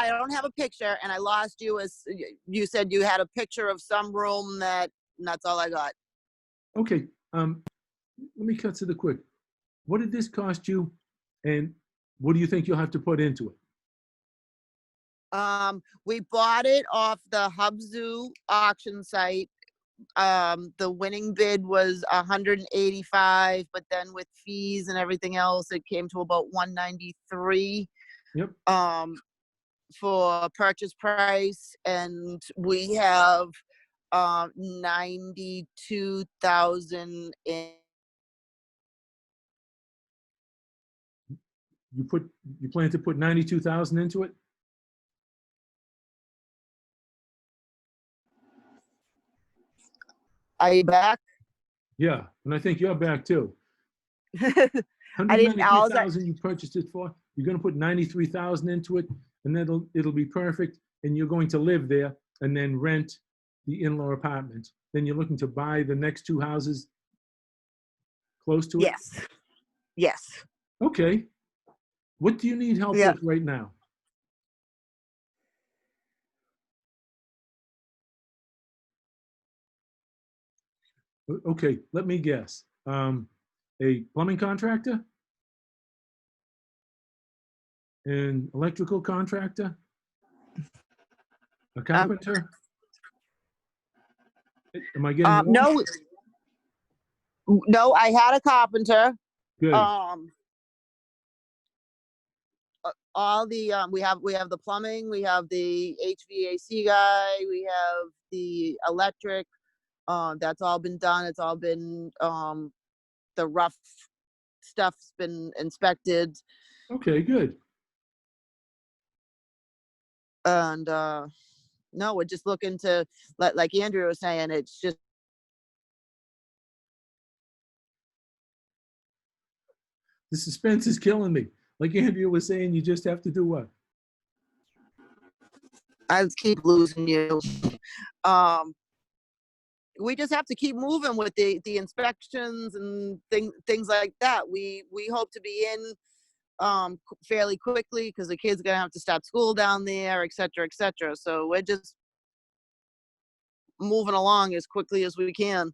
don't have a picture, and I lost you as you said you had a picture of some room and that's all I got. Okay, let me cut to the quick. What did this cost you? And what do you think you'll have to put into it? We bought it off the Hubzu auction site. The winning bid was 185, but then with fees and everything else, it came to about 193. Yep. For purchase price, and we have 92,000 in. You plan to put 92,000 into it? Are you back? Yeah, and I think you're back too. I didn't. I was 193,000 you purchased it for. You're going to put 93,000 into it, and then it'll be perfect. And you're going to live there and then rent the in-law apartment. Then you're looking to buy the next two houses close to it. Yes. Yes. Okay. What do you need help Yeah. with right now? Okay, let me guess. A plumbing contractor? An electrical contractor? A carpenter? Am I getting it wrong? No, I had a carpenter. Good. All the we have the plumbing, we have the HVAC guy, we have the electric. That's all been done. It's all been the rough stuff's been inspected, Okay, good. and no, we're just looking to like Andrew was saying, it's just The suspense is killing me. Like Andrea was saying, you just have to do what? I keep losing you. We just have to keep moving with the inspections and things like that. We hope to be in fairly quickly because the kids are gonna have to start school down there, et cetera, et cetera. So we're just moving along as quickly as we can.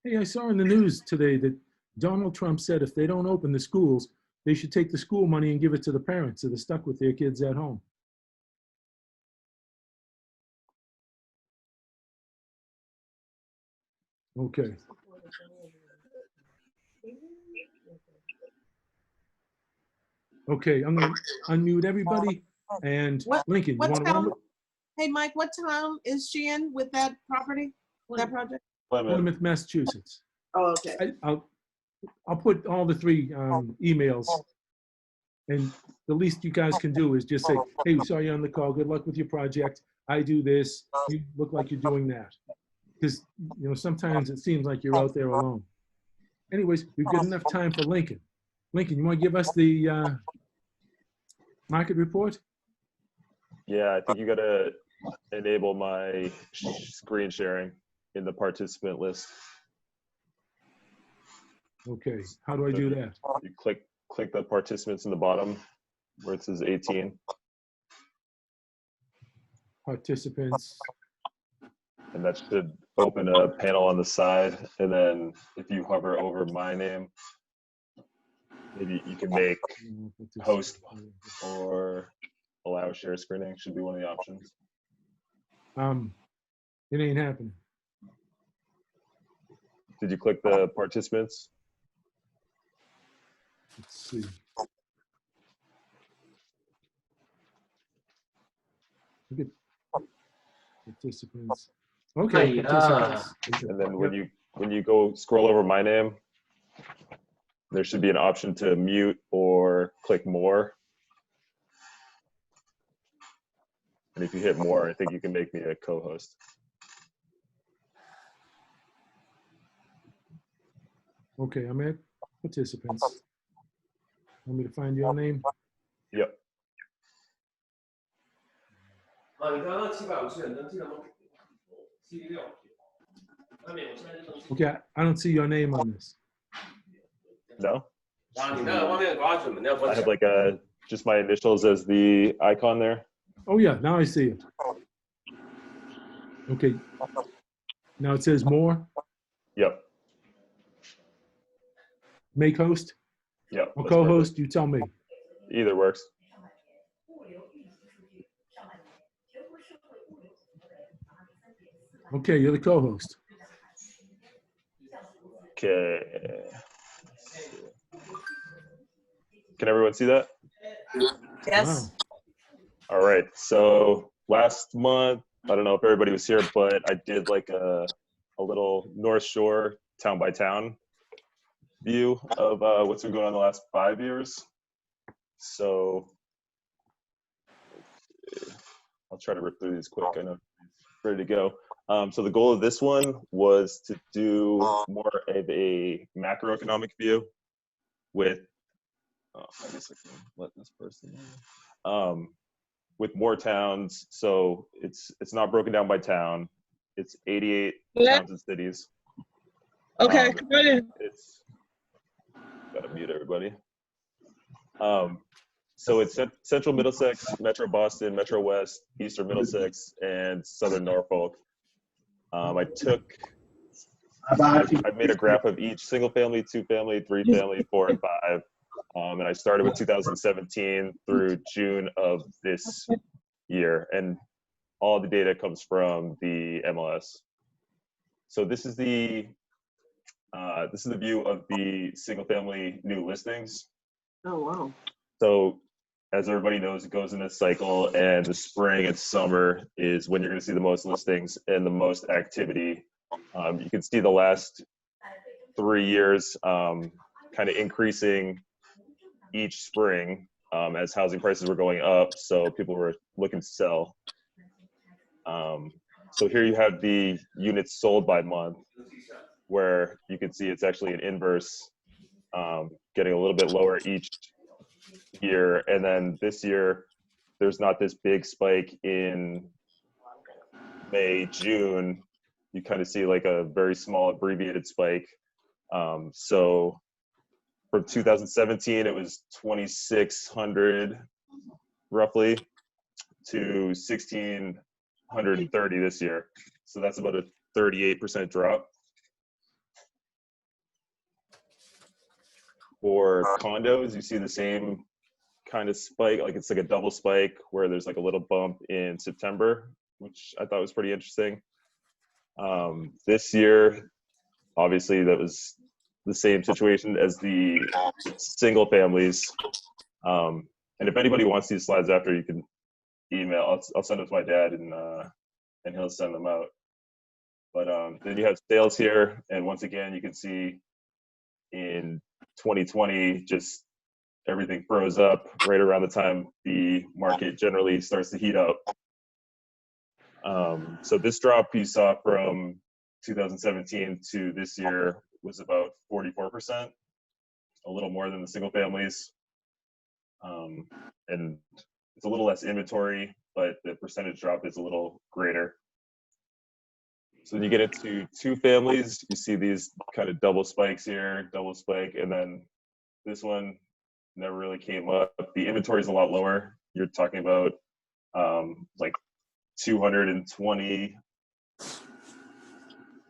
Hey, I saw in the news today that Donald Trump said if they don't open the schools, they should take the school money and give it to the parents so they're stuck with their kids at home. Okay. Okay, I'm gonna unmute everybody and What- Lincoln, you what want to town- run? Hey, Mike, what town is she in with that property? that project? Plymouth. Plymouth, Massachusetts. Oh, okay. I'll put all the three emails, and the least you guys can do is just say, hey, we saw you on the call. Good luck with your project. I do this. You look like you're doing that. Because, you know, sometimes it seems like you're out there alone. Anyways, we've got enough time for Lincoln. Lincoln, you want to give us the market report? Yeah, I think you gotta enable my screen sharing in the participant list. Okay, how do I do that? You click the participants in the bottom where it says 18. Participants. And that should open a panel on the side. And then if you hover over my name, maybe you can make host or allow share screening should be one of the options. It ain't happening. Did you click the participants? Let's see. Look at participants. Okay, participants. And then when you go scroll over my name, there should be an option to mute or click more. And if you hit more, I think you can make me a co-host. Okay, I'm at participants. Want me to find your name? Yep. Okay, I don't see your name on this. No? I have like just my initials as the icon there. Oh yeah, now I see it. Okay. Now it says more. Yep. Make host Yep. or that's co-host, you tell me. perfect. Either works. Okay, you're the co-host. Okay. Can everyone see that? Yes. All right. So last month, I don't know if everybody was here, but I did like a little North Shore town by town view of what's been going on the last 5 years. So I'll try to rip through these quick. I know it's ready to go. So the goal of this one was to do more of a macroeconomic view with, I guess I can let this person in. With more towns. So it's not broken down by town. It's 88 towns and cities. Okay, It's gotta mute everybody. So it's Central Middlesex, Metro Boston, Metro West, Eastern Middlesex, and Southern Norfolk. I made a graph of each single family, 2 family, 3 family, 4 and 5. And I started with 2017 through June of this year. And all the data comes from the MLS. So this is the view of the single family new listings. Oh, wow. So as everybody knows, it goes in a cycle, and the spring and summer is when you're going to see the most listings and the most activity. You can see the last 3 years kind of increasing each spring as housing prices were going up, so people were looking to sell. So here you have the units sold by month, where you can see it's actually an inverse, getting a little bit lower each year. And then this year, there's not this big spike in May, June. You kind of see like a very small abbreviated spike. So from 2017, it was 2,600 roughly to 1,630 this year. So that's about a 38% drop. For condos, you see the same kind of spike, like it's like a double spike where there's like a little bump in September, which I thought was pretty interesting. This year, obviously, that was the same situation as the single families. And if anybody wants these slides after, you can email. I'll send them to my dad, and he'll send them out. But then you have sales here, and once again, you can see in 2020, just everything froze up right around the time the market generally starts to heat up. So this drop you saw from 2017 to this year was about 44%, a little more than the single families. And it's a little less inventory, but the percentage drop is a little greater. So when you get into two families, you see these kind of double spikes here, double spike, and then this one never really came up. The inventory is a lot lower. You're talking about like 220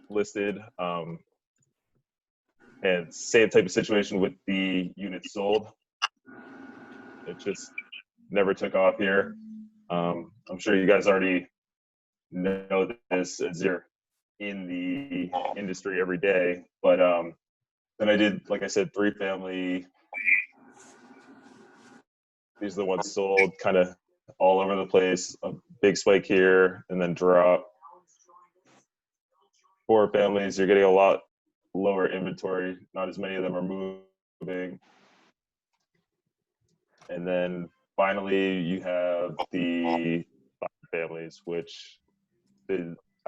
listed. And same type of situation with the units sold. It just never took off here. I'm sure you guys already know this as you're in the industry every day, but then I did, like I said, 3 family. These are the ones sold kind of all over the place. A big spike here and then drop. 4 families, you're getting a lot lower inventory. Not as many of them are moving. And then finally, you have the 5 families, which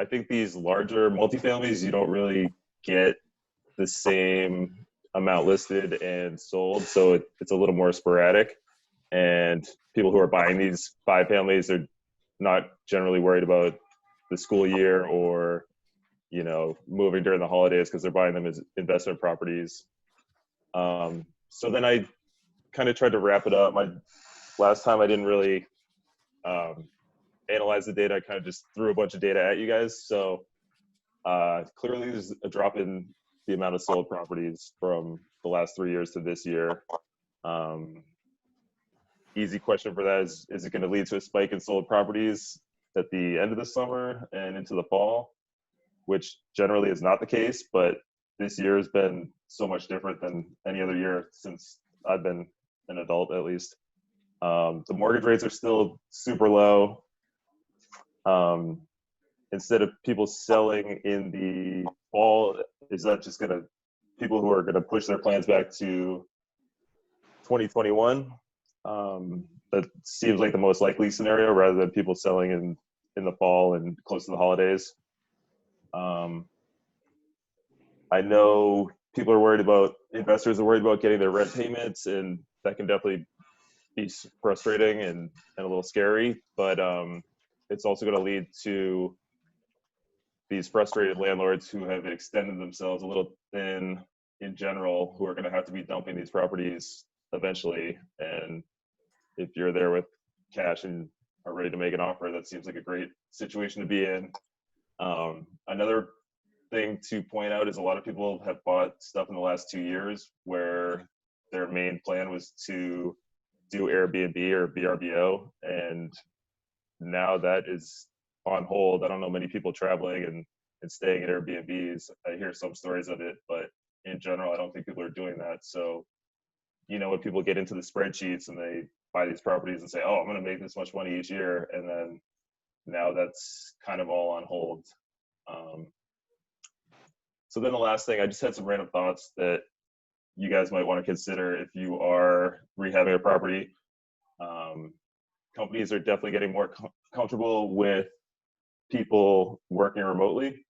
I think these larger multifamilies, you don't really get the same amount listed and sold. So it's a little more sporadic. And people who are buying these 5 families are not generally worried about the school year or, you know, moving during the holidays because they're buying them as investment properties. So then I kind of tried to wrap it up. Last time I didn't really analyze the data. I kind of just threw a bunch of data at you guys. So clearly there's a drop in the amount of sold properties from the last 3 years to this year. Easy question for that is it going to lead to a spike in sold properties at the end of the summer and into the fall, which generally is not the case, but this year has been so much different than any other year since I've been an adult, at least. The mortgage rates are still super low. Instead of people selling in the fall, is that just going to people who are going to push their plans back to 2021? That seems like the most likely scenario rather than people selling in the fall and close to the holidays. I know people are worried about, investors are worried about getting their rent payments, and that can definitely be frustrating and a little scary, but it's also going to lead to these frustrated landlords who have extended themselves a little thin in general, who are going to have to be dumping these properties eventually. And if you're there with cash and are ready to make an offer, that seems like a great situation to be in. Another thing to point out is a lot of people have bought stuff in the last 2 years where their main plan was to do Airbnb or VRBO, and now that is on hold. I don't know many people traveling and staying at Airbnbs. I hear some stories of it, but in general, I don't think people are doing that. So, you know, when people get into the spreadsheets and they buy these properties and say, oh, I'm going to make this much money each year, and then now that's kind of all on hold. So then the last thing, I just had some random thoughts that you guys might want to consider if you are rehabbing a property. Companies are definitely getting more comfortable with people working remotely.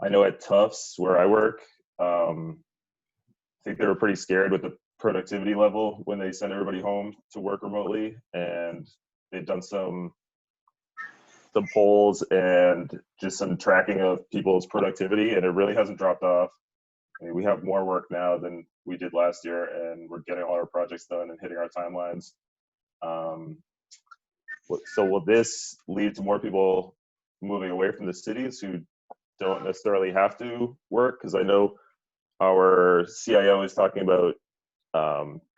I know at Tufts, where I work, I think they were pretty scared with the productivity level when they sent everybody home to work remotely, and they've done some polls and just some tracking of people's productivity, and it really hasn't dropped off. I mean, we have more work now than we did last year, and we're getting all our projects done and hitting our timelines. So will this lead to more people moving away from the cities who don't necessarily have to work? Because I know our CIO is talking about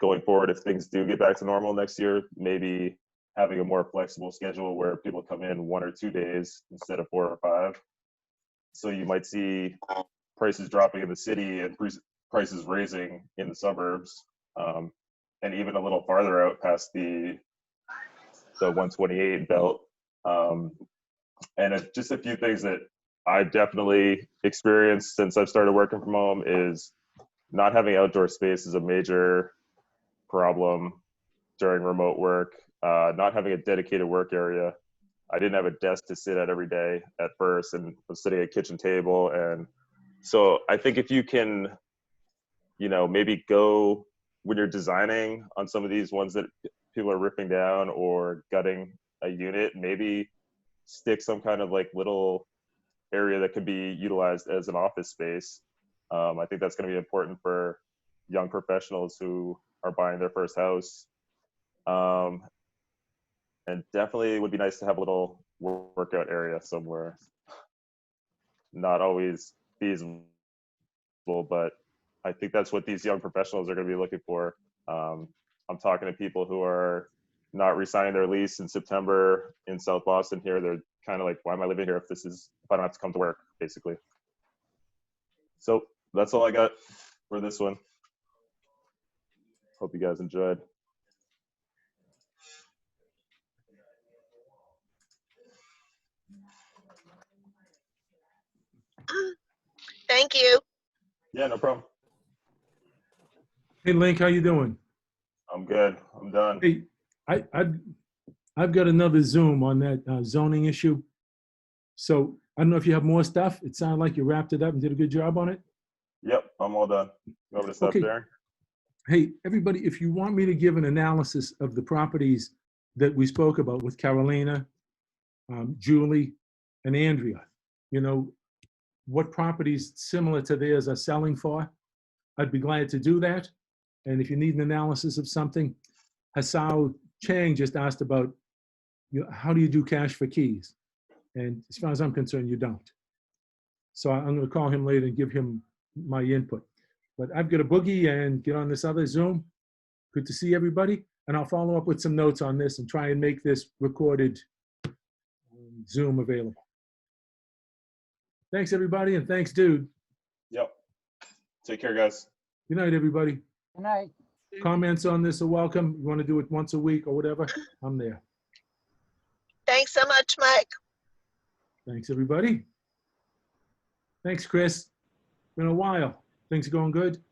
going forward, if things do get back to normal next year, maybe having a more flexible schedule where people come in 1 or 2 days instead of 4 or 5. So you might see prices dropping in the city and prices raising in the suburbs, and even a little farther out past the 128 belt. And just a few things that I definitely experienced since I've started working from home is not having outdoor space is a major problem during remote work. Not having a dedicated work area. I didn't have a desk to sit at every day at first, and was sitting at a kitchen table. And so I think if you can, maybe go when you're designing on some of these ones that people are ripping down or gutting a unit, maybe stick some kind of like little area that could be utilized as an office space. I think that's going to be important for young professionals who are buying their first house. And definitely it would be nice to have a little workout area somewhere. Not always feasible, but I think that's what these young professionals are going to be looking for. I'm talking to people who are not re-signing their lease in September in South Boston here. They're kind of like, why am I living here if I don't have to come to work, basically. So that's all I got for this one. Hope you guys enjoyed. Thank you. Yeah, no problem. Hey, Link, how you doing? I'm good. I'm done. Hey, I've got another Zoom on that zoning issue. So I don't know if you have more stuff. It sounded like you wrapped it up and did a good job on it. Yep, I'm all done. You want me to stop Okay. sharing? Hey, everybody, if you want me to give an analysis of the properties that we spoke about with Carolina, Julie, and Andrea, what properties similar to theirs are selling for, I'd be glad to do that. And if you need an analysis of something, Hasao Chang just asked about, how do you do cash for keys? And as far as I'm concerned, you don't. So I'm going to call him later and give him my input. But I've got a boogie and get on this other Zoom. Good to see everybody. And I'll follow up with some notes on this and try and make this recorded Zoom available. Thanks, everybody, and thanks, dude. Yep. Take care, guys. Good night, everybody. Good night. Comments on this are welcome. You want to do it once a week or whatever, I'm there. Thanks so much, Mike. Thanks, everybody. Thanks, Chris. Been a while. Things going good?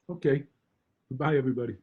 Okay. Goodbye, everybody.